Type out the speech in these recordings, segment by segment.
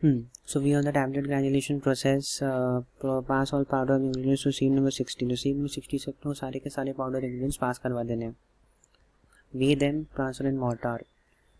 So we on the tablet granulation process pass all powder ingredients to sieve number 60. तो sieve number 60 से अपने सारे के सारे powder ingredients पास करवा देने हैं. Weigh them, transfer in mortar.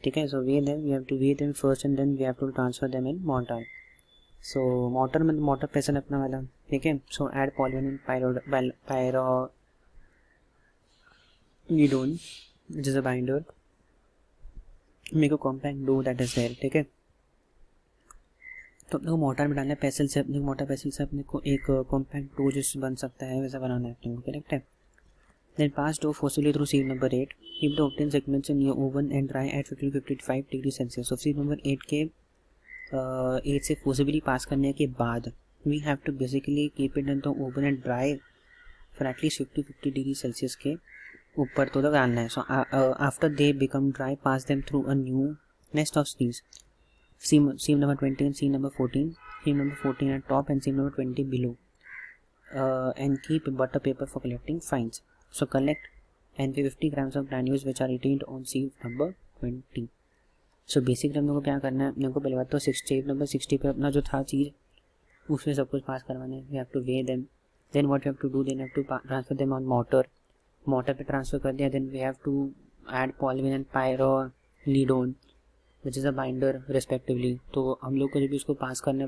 ठीक है. So weigh them, we have to weigh them first and then we have to transfer them in mortar. So mortar में mortar प्रेशर अपना वाला. ठीक है. So add polyvinyl pyridone which is a binder. Make a compact dough that is there. ठीक है. तो अपने को मोटर में डालना है पेंसिल से, अपने मोटर पेंसिल से अपने को एक कॉम्पैक्ट डो जिस बन सकता है वैसा बनाना है अपने को. करेक्ट है. Then pass do forcefully through sieve number 8. Keep the obtain segments in your oven and dry at 55 degree Celsius. So sieve number 8 के 8 से फोर्सफुली पास करने के बाद we have to basically keep it in the oven and dry for at least 50 degree Celsius के ऊपर तो तक डालना है. So after they become dry pass them through a new nest of sleeves. Sieve number 20 and sieve number 14. Sieve number 14 at top and sieve number 20 below. And keep butter paper for collecting fines. So collect and 50 grams of granules which are retained on sieve number 20. So basically हम लोग को क्या करना है, अपने को पहले बात तो sieve number 60 पे अपना जो था चीज़ उसमें सब कुछ पास करवाना है. We have to weigh them. Then what we have to do, then we have to transfer them on mortar. Mortar पे transfer कर दिया. Then we have to add polyvinyl pyridone which is a binder respectively. तो हम लोग को जब भी उसको पास करना है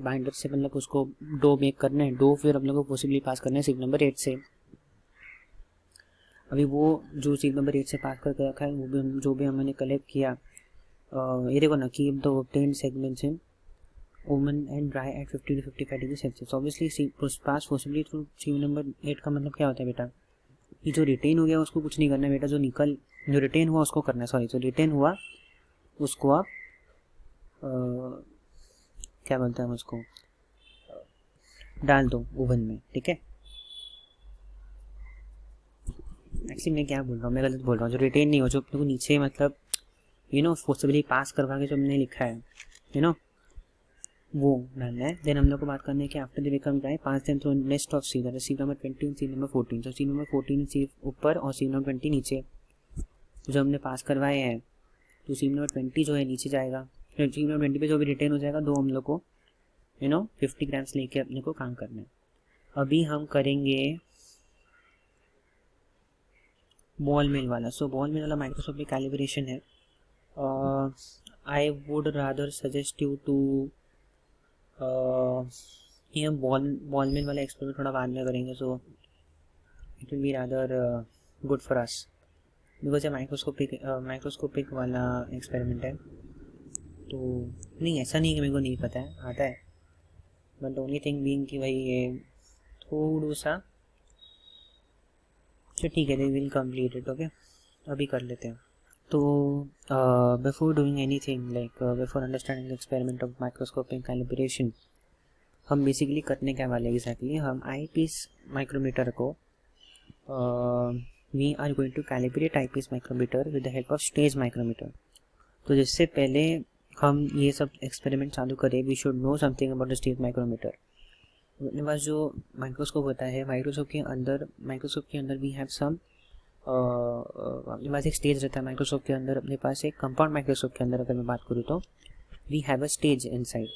बाइंडर से मतलब उसको डो मेक करना है. डो फिर हम लोग को पॉसिबली पास करना है sieve नंबर 8 से. अभी वो जो sieve नंबर 8 से पास करके रखा है वो भी जो भी हमने कलेक्ट किया, ये देखो ना, keep the obtained segments in oven and dry at 50 to 55 degree Celsius. Obviously pass possibly through sieve number 8 का मतलब क्या होता है बेटा, ये जो रिटेन हो गया उसको कुछ नहीं करना है बेटा. जो रिटेन हुआ उसको करना है. सॉरी, जो रिटेन हुआ उसको आप क्या बोलते हैं, हम उसको डाल दो ओवन में. ठीक है. एक्चुअली मैं क्या बोल रहा हूँ, मैं गलत बोल रहा हूँ. जो रिटेन नहीं हो, जो अपने को नीचे मतलब फोर्सबली पास करवा के जो हमने लिखा है वो डालना है. देन हम लोग को बात करना है कि after the become dry pass them through nest of sieve number 20 और sieve नंबर 14. तो sieve नंबर 14 sieve ऊपर और sieve नंबर 20 नीचे जो हमने पास करवाए हैं. तो sieve नंबर 20 जो है नीचे जाएगा. sieve नंबर 20 पे जो भी रिटेन हो जाएगा, दो हम लोग को 50 ग्राम्स लेके अपने को काम करना है. अभी हम करेंगे बॉल मिल वाला. सो बॉल मिल वाला माइक्रोस्कोपिक कैलिब्रेशन है. I would rather suggest you to कि हम बॉल मिल वाला एक्सपेरिमेंट थोड़ा बाद में करेंगे. So it will be rather good for us because ये माइक्रोस्कोपिक वाला एक्सपेरिमेंट है. तो नहीं, ऐसा नहीं कि मेरे को नहीं पता है, आता है. बट ओनली थिंग बीइंग कि भाई ये थोड़ा सा अच्छा ठीक है, they will complete it. Okay, अभी कर लेते हैं. तो before doing any thing like before understanding the experiment of microscopic calibration, हम बेसिकली करने क्या वाले एग्जैक्टली, हम आई पीस माइक्रोमीटर को we are going to calibrate eyepiece micrometer with the help of stage micrometer. तो जिससे पहले हम ये सब एक्सपेरिमेंट चालू करें, we should know something about the stage micrometer. अपने पास जो माइक्रोस्कोप होता है, माइक्रोस्कोप के अंदर वी हैव सम, अपने पास एक स्टेज रहता है माइक्रोस्कोप के अंदर. अपने पास एक कंपाउंड माइक्रोस्कोप के अंदर अगर मैं बात करूँ तो we have a stage inside.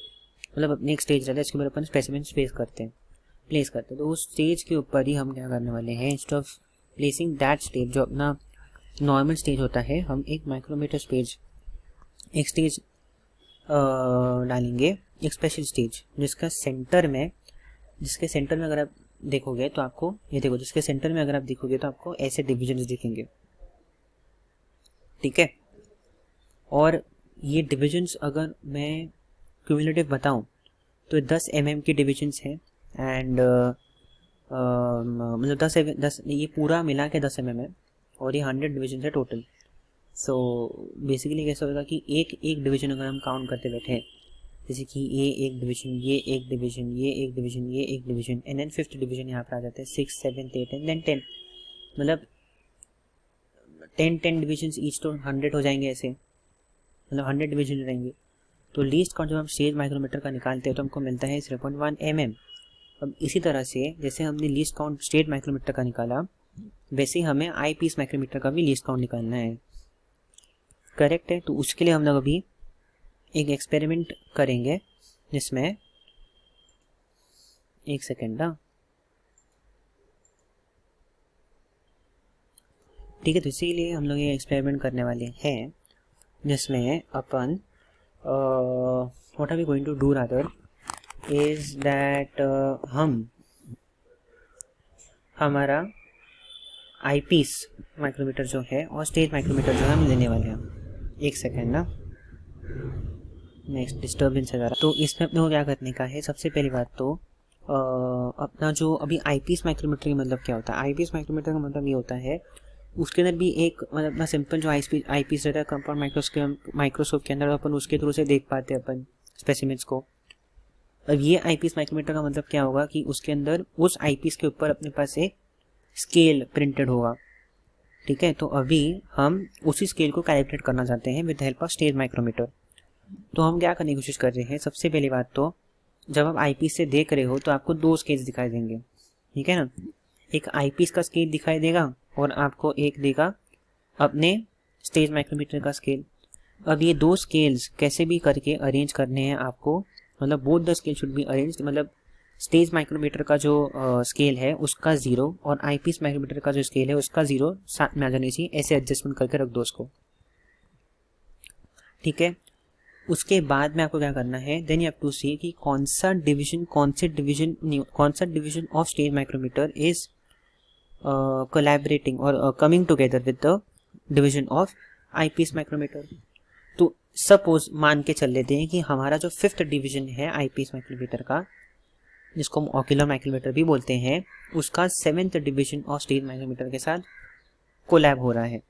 मतलब अपने एक स्टेज रहता है, इसके ऊपर अपन स्पेसिमेन प्लेस करते हैं. तो उस स्टेज के ऊपर ही हम क्या करने वाले हैं, instead of placing that stage जो अपना नॉर्मल स्टेज होता है, हम एक माइक्रोमीटर एक स्टेज डालेंगे, एक स्पेशल स्टेज जिसके सेंटर में अगर आप देखोगे तो आपको ये देखो, जिसके सेंटर में अगर आप देखोगे तो आपको ऐसे डिविजन्स दिखेंगे. ठीक है. और ये डिविजन्स अगर मैं क्यूमुलेटिव बताऊं तो 10 mm की डिविजन्स हैं. एंड मतलब 10 ये पूरा मिला के 10 mm है और ये 100 डिविजन है टोटल. सो बेसिकली कैसा होगा कि एक डिवीजन अगर हम काउंट करते बैठे हैं, जैसे कि ये एक डिवीजन, ये एक डिवीजन, ये एक डिवीजन, ये एक division, and then 5th division यहाँ पर आ जाते हैं, 6, 7, 8 एंड देन 10. मतलब 10 डिविजन ईच तो 100 हो जाएंगे ऐसे, मतलब 100 डिवीजन रहेंगे. तो लीस्ट काउंट जब हम स्टेज माइक्रोमीटर का निकालते हैं तो हमको मिलता है 0.1 mm. अब इसी तरह से जैसे हमने लीस्ट काउंट स्टेज माइक्रोमीटर का निकाला, वैसे ही हमें आई पीस माइक्रोमीटर का भी लीस्ट काउंट निकालना है. करेक्ट है. तो उसके लिए हम लोग अभी एक एक्सपेरिमेंट करेंगे जिसमें, एक सेकेंड ना, ठीक है। तो इसीलिए हम लोग ये एक्सपेरिमेंट करने वाले हैं जिसमें अपन what are we going to do rather is that हम हमारा आईपीस माइक्रोमीटर जो है और स्टेज माइक्रोमीटर जो है हम लेने वाले हैं। एक सेकेंड ना, नेक्स्ट डिस्टर्बेंस है ज़रा। तो इसमें अपने को क्या करने का है, सबसे पहली बात तो अपना जो अभी आईपीस माइक्रोमीटर का मतलब क्या होता है। आईपीस माइक्रोमीटर का मतलब ये होता है उसके अंदर भी एक मतलब अपना सिंपल जो आईपीस रहता है कंपाउंड माइक्रोस्कोप के अंदर अपन उसके थ्रू से देख पाते हैं अपन स्पेसिमेंट्स को। अब ये आईपीस माइक्रोमीटर का मतलब क्या होगा कि उसके अंदर उस आईपीस के ऊपर अपने पास एक स्केल प्रिंटेड होगा, ठीक है। तो अभी हम उसी स्केल को कैलकुलेट करना चाहते हैं with the help of stage micrometer. तो हम क्या करने की कोशिश कर रहे हैं, सबसे पहली बात तो जब आप आईपीस से देख रहे हो तो आपको दो स्केल्स दिखाई देंगे, ठीक है ना। एक आईपीस का स्केल दिखाई देगा और आपको एक देगा अपने स्टेज माइक्रोमीटर का स्केल। अब ये दो स्केल्स कैसे भी करके अरेंज करने हैं आपको, मतलब both the scale should be arranged, मतलब स्टेज माइक्रोमीटर का जो स्केल है उसका 0 और आईपीस माइक्रोमीटर का जो स्केल है उसका 0 साथ में आ जाने चाहिए। ऐसे एडजस्टमेंट करके रख दो उसको, ठीक है। उसके बाद में आपको क्या करना है, then you have to see कि कौन सा division of stage micrometer is collaborating और coming together with the division of eyepiece micrometer. तो सपोज मान के चल लेते हैं कि हमारा जो 5th डिवीजन है आईपीस माइक्रोमीटर का, जिसको हम ऑक्यूलर माइक्रोमीटर भी बोलते हैं, उसका 7th division of stage micrometer के साथ कोलैब हो रहा है,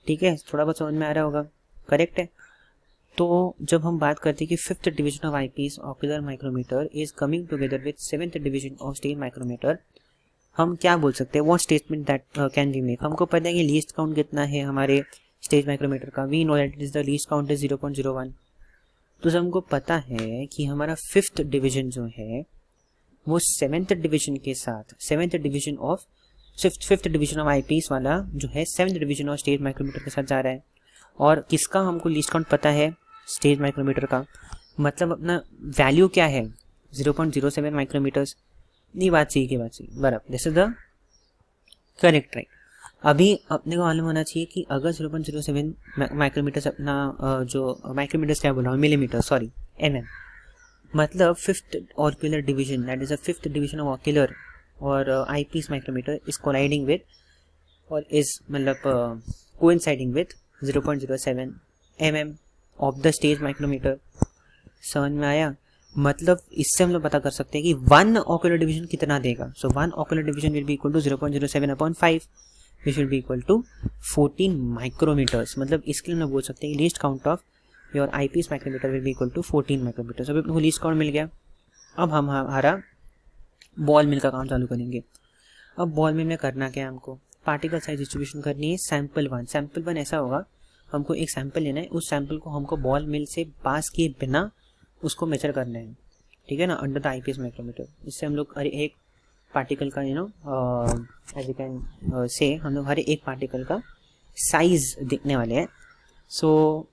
ठीक है। थोड़ा बहुत समझ में आ रहा होगा, करेक्ट है। तो जब हम बात करते हैं कि 5th division of eyepiece ocular micrometer is coming together with 7th division of stage micrometer, हम क्या बोल सकते हैं, what statement that can we make. हमको पता है कि लीस्ट काउंट कितना है हमारे स्टेज माइक्रोमीटर का, we know that is the least count is 0.01। तो जब हमको पता है कि हमारा 5th डिवीजन जो है वो 7th डिवीजन के साथ 7th division of 5th division of eyepiece वाला जो है 7th division of stage micrometer के साथ जा रहा है, और किसका हमको लीस्ट काउंट पता है, स्टेज माइक्रोमीटर का, मतलब अपना वैल्यू क्या है 0.07 माइक्रोमीटर्स। नहीं, बात सही की बात सही, बराबर, this is the correct right. अभी अपने को मालूम होना चाहिए कि अगर 0.07 माइक्रोमीटर्स अपना जो माइक्रोमीटर्स क्या बोल रहा हूँ, मिलीमीटर, सॉरी mm, मतलब 5th ocular division that is the 5th division of ocular और eyepiece micrometer is colliding with और इज मतलब coinciding with 0.07 mm of the stage micrometer. समझ में आया, मतलब इससे हम लोग पता कर सकते हैं कि 1 ऑक्यूलर डिवीजन कितना देगा। So 1 ocular division will be equal to 0.07/5 which will be equal to 14 micrometers. मतलब इसके लिए हम लोग बोल सकते हैं कि least count of your eyepiece micrometer will be equal to 14 micrometers. अभी अपने को लीस्ट काउंट मिल गया। अब हम हमारा बॉल मिल का काम चालू करेंगे। अब बॉल मिल में करना क्या है, हमको पार्टिकल साइज डिस्ट्रीब्यूशन करनी है। सैम्पल वन ऐसा होगा, हमको एक सैंपल लेना है, उस सैंपल को हमको बॉल मिल से पास किए बिना उसको मेजर करना है, ठीक है ना, अंडर द आईपीएस माइक्रोमीटर। इससे हम लोग हर एक पार्टिकल का एज यू कैन से हम लोग हर एक पार्टिकल का साइज देखने वाले हैं। सो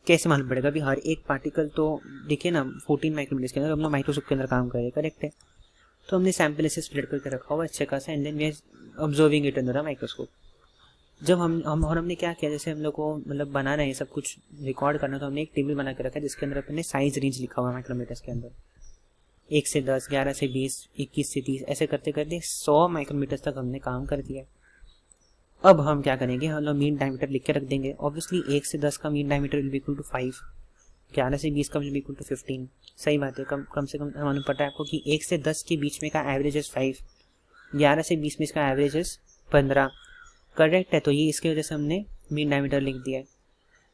कैसे मालूम पड़ेगा, अभी हर एक पार्टिकल तो देखिए ना 14 माइक्रोमीटर के अंदर हम लोग माइक्रोस्कोप के अंदर काम कर रहे हैं, करेक्ट है। तो हमने सैंपल ऐसे स्प्रेड करके रखा हुआ अच्छे खासा, and then we are observing it under a microscope. जब हमने क्या किया, जैसे हम लोग को मतलब बनाना है सब कुछ रिकॉर्ड करना, तो हमने एक टेबल बना के रखा है जिसके अंदर अपने साइज रेंज लिखा हुआ है माइक्रोमीटर्स के अंदर, 1 से 10, 11 से 20, 21 से 30, ऐसे करते करते 100 माइक्रोमीटर्स तक हमने काम कर दिया। अब हम क्या करेंगे, हम लोग मीन डायमीटर लिख के रख देंगे। ऑब्वियसली 1 से 10 का mean diameter will be equal to 5, 11 से 20 का विल बी इक्वल टू 15। सही बात है, कम से कम मालूम पता है आपको कि 1 से 10 के बीच में का एवरेज इज 5, 11 से 20 में इसका एवरेज इज 15, करेक्ट है। तो ये इसकी वजह से हमने मीन डायमीटर लिख दिया है,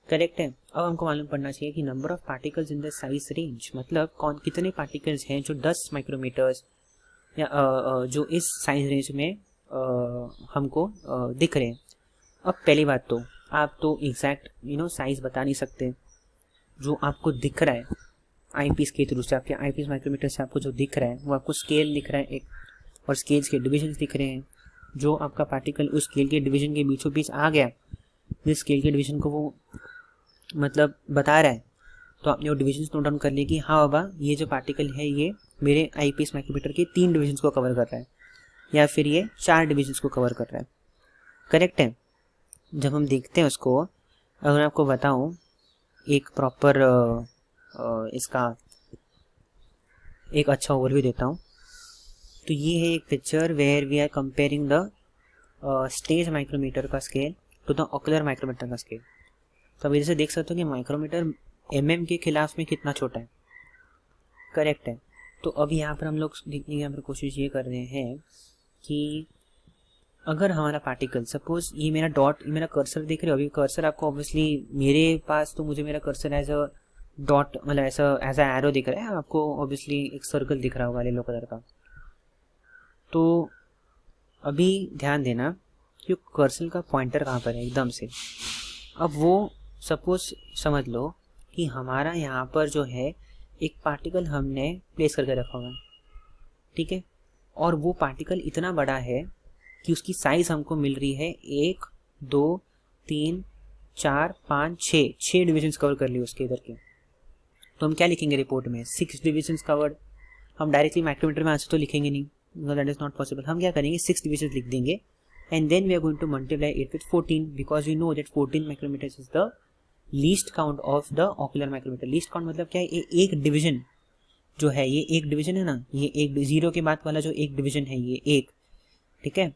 करेक्ट है। अब हमको मालूम पड़ना चाहिए कि number of particles in the size range, मतलब कितने पार्टिकल्स हैं जो 10 माइक्रोमीटर्स या जो इस साइज रेंज में हमको दिख रहे हैं। अब पहली बात तो आप तो एग्जैक्ट साइज बता नहीं सकते, जो आपको दिख रहा है आईपीस के थ्रू से, आपके आईपीस माइक्रोमीटर से आपको जो दिख रहा है वो आपको स्केल दिख रहा है एक, और स्केल्स के डिविजन दिख रहे हैं। जो आपका पार्टिकल उस स्केल के डिवीजन के बीचों बीच आ गया, जिस स्केल के डिवीजन को वो मतलब बता रहा है, तो आपने वो डिविजन्स नोट डाउन कर लिए कि हाँ बाबा ये जो पार्टिकल है ये मेरे आईपीएस माइक्रोमीटर के 3 डिविजन्स को कवर कर रहा है, या फिर ये 4 डिविजन्स को कवर कर रहा है। करेक्ट है। जब हम देखते हैं उसको, अगर मैं आपको बताऊँ एक प्रॉपर इसका एक अच्छा ओवरव्यू देता हूँ, तो ये है एक picture where we are comparing the stage micrometer का scale to the ocular micrometer का स्केल। तो अब इधर देख सकते हो कि माइक्रोमीटर mm के खिलाफ में कितना छोटा है। करेक्ट है। तो अब यहाँ पर हम लोग देखने की यहाँ पर कोशिश ये कर रहे हैं कि अगर हमारा पार्टिकल, सपोज ये मेरा डॉट, ये मेरा कर्सर देख रहे हो, अभी कर्सर आपको ऑब्वियसली मेरे पास तो मुझे मेरा कर्सर एज अ डॉट मतलब ऐसा एज अ एरो दिख रहा है, आपको ऑब्वियसली एक सर्कल दिख रहा होगा येलो कलर का। तो अभी ध्यान देना कि कर्सर का पॉइंटर कहाँ पर है एकदम से। अब वो सपोज समझ लो कि हमारा यहाँ पर जो है एक पार्टिकल हमने प्लेस करके रखा हुआ है, ठीक है, और वो पार्टिकल इतना बड़ा है कि उसकी साइज हमको मिल रही है 1 2 3 4 5 6 डिविजन्स कवर कर लिए उसके इधर के। तो हम क्या लिखेंगे रिपोर्ट में? 6 डिविजन्स कवर्ड। हम डायरेक्टली माइक्रोमीटर में आंसर तो लिखेंगे नहीं, दैट इज नॉट पॉसिबल। हम क्या करेंगे, 6 डिविजन्स लिख देंगे and then we are going to multiply it with 14 because we know that 14 micrometers is the least count of the ocular micrometer. Least count मतलब क्या है? एक डिवीजन जो है, ये एक डिवीजन है ना, ये एक जीरो के बाद वाला जो एक डिवीजन है ये एक, ठीक है,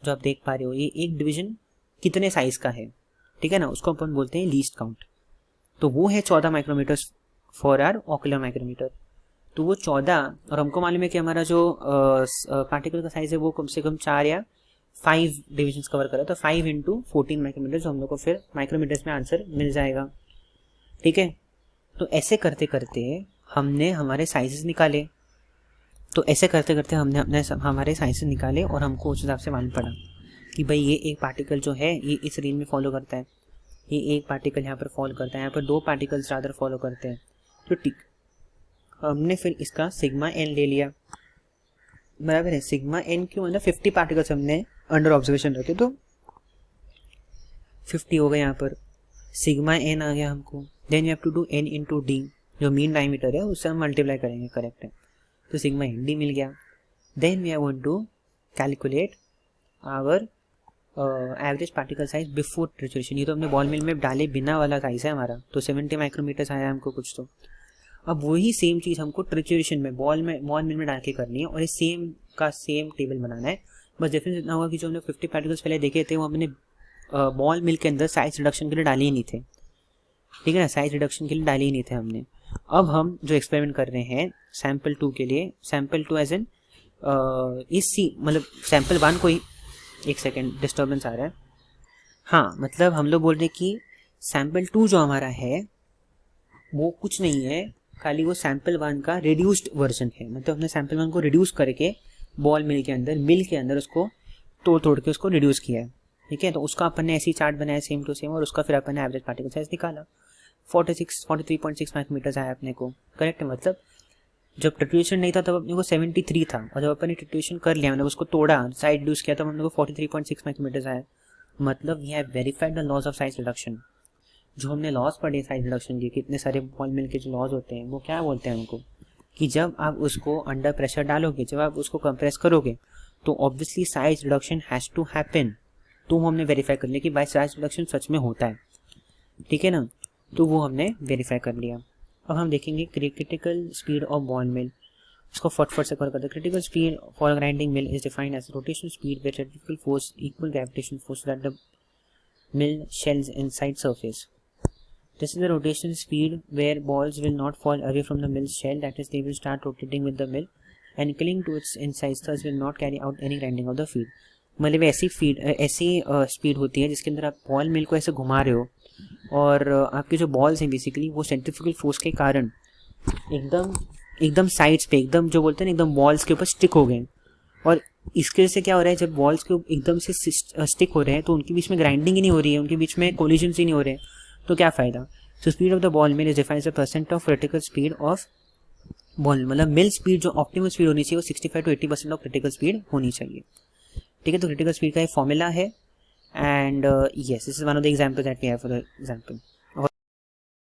जो आप देख पा रहे हो ये एक डिवीजन कितने साइज का है, ठीक है ना, उसको अपन बोलते हैं लीस्ट काउंट। तो वो है 14 micrometers for our ocular micrometer. तो वो 14, और हमको मालूम है कि हमारा जो पार्टिकल का साइज है वो कम से कम 4 या 5 डिविजन्स कवर करा, तो 5 × 14 माइक्रोमीटर्स हम लोग को फिर माइक्रोमीटर्स में आंसर मिल जाएगा, ठीक है। तो ऐसे करते करते हमने हमारे साइजेस निकाले, तो ऐसे करते करते हमने हमारे साइजेस निकाले और हमको उस हिसाब से मालूम पड़ा कि भाई ये एक पार्टिकल जो है ये इस रेंज में फॉलो करता है, ये एक पार्टिकल यहाँ पर फॉलो करता है, यहाँ पर 2 पार्टिकल्स रादर फॉलो करते हैं। तो ठीक, हमने फिर इसका सिग्मा एन ले लिया, बराबर है। सिग्मा एन क्यों? मतलब 50 पार्टिकल्स हमने अंडर ऑब्जर्वेशन रखे, तो 50 हो गए यहाँ पर। सिग्मा एन आ गया हमको, then you have to do n into d, जो मीन डायमीटर है उससे हम मल्टीप्लाई करेंगे, करेक्ट है। तो सिग्मा एन डी मिल गया। Then we are going to calculate our average particle size before trituration. ये तो हमने बॉल मिल में डाले बिना वाला साइज है हमारा, तो 70 माइक्रोमीटर्स आया हमको कुछ। तो अब वही सेम चीज़ हमको ट्रिचुरेशन में बॉल मिल में डाल के करनी है, और ये सेम का सेम टेबल बनाना है। बस डिफरेंस इतना होगा कि जो हमने 50 पार्टिकल्स पहले देखे थे वो हमने बॉल मिल के अंदर साइज रिडक्शन के लिए डाले ही नहीं थे, ठीक है ना, साइज रिडक्शन के लिए डाले ही नहीं थे हमने। अब हम जो एक्सपेरिमेंट कर रहे हैं सैम्पल 2 के लिए, सैम्पल 2 एज एन मतलब सैम्पल 1 को ही, एक सेकेंड डिस्टर्बेंस आ रहा है, हाँ, मतलब हम लोग बोल रहे हैं कि सैम्पल 2 जो हमारा है वो कुछ नहीं है, खाली वो सैम्पल 1 का रिड्यूस्ड वर्जन है। मतलब हमने सैम्पल 1 को रिड्यूस करके बॉल मिल के अंदर उसको तोड़ के उसको रिड्यूस किया है, ठीक है। तो उसका अपन ने ऐसी चार्ट बनाया सेम टू सेम, और उसका फिर अपन ने एवरेज पार्टिकल साइज निकाला, 43.6 माइक्रोमीटर्स आया अपने को, करेक्ट है। मतलब जब ट्रिट्यूरेशन नहीं था तब अपने को 73 था, और जब अपन ने ट्रिट्यूरेशन कर लिया, मतलब उसको तोड़ा, साइड रिड्यूस किया, तब अपने को 43.6 माइक्रोमीटर्स आया। मतलब we have verified the laws of size reduction. जो हमने लॉज पढ़े साइज रिडक्शन के, कितने सारे बॉल मिल के जो लॉज होते हैं, वो क्या बोलते हैं उनको, कि जब आप उसको अंडर प्रेशर डालोगे, जब आप उसको कंप्रेस करोगे, तो obviously size reduction has to happen. तो हमने वेरीफाई कर लिया कि भाई साइज रिडक्शन सच में होता है, ठीक है ना, तो वो हमने वेरीफाई कर लिया। अब हम देखेंगे critical speed of ball mill, इसको फटाफट से कवर करते हैं। Critical speed for grinding mill is defined as rotation speed with centrifugal force equal gravitation force that the mill shells inside surface. This is the rotation speed where balls will not fall away from the mill's shell, that is they will start rotating with the mill and cling to its insides, thus will not carry out any grinding of the feed. मतलब ऐसी speed होती है जिसके अंदर आप ball मिल को ऐसे घुमा रहे हो, और आपके जो बॉल्स हैं बेसिकली वो सेंट्रीफ्यूगल फोर्स के कारण एकदम साइड्स पे, एकदम जो बोलते हैं ना, एकदम बॉल्स के ऊपर स्टिक हो गए। और इसके से क्या हो रहा है, जब बॉल्स के एकदम से स्टिक हो रहे हैं तो उनके बीच में ग्राइंडिंग ही नहीं हो रही है, उनके बीच में कोलिजन्स ही नहीं हो रहे हैं, तो क्या फ़ायदा। So speed of the ball mill is defined the percent of critical speed of ball, मतलब मिल स्पीड जो ऑप्टिमल स्पीड होनी चाहिए वो 65 to 80% ऑफ क्रिटिकल स्पीड होनी चाहिए, ठीक है। तो क्रिटिकल स्पीड का एक फॉर्मूला है, and yes, this is one of the example that we have for the example.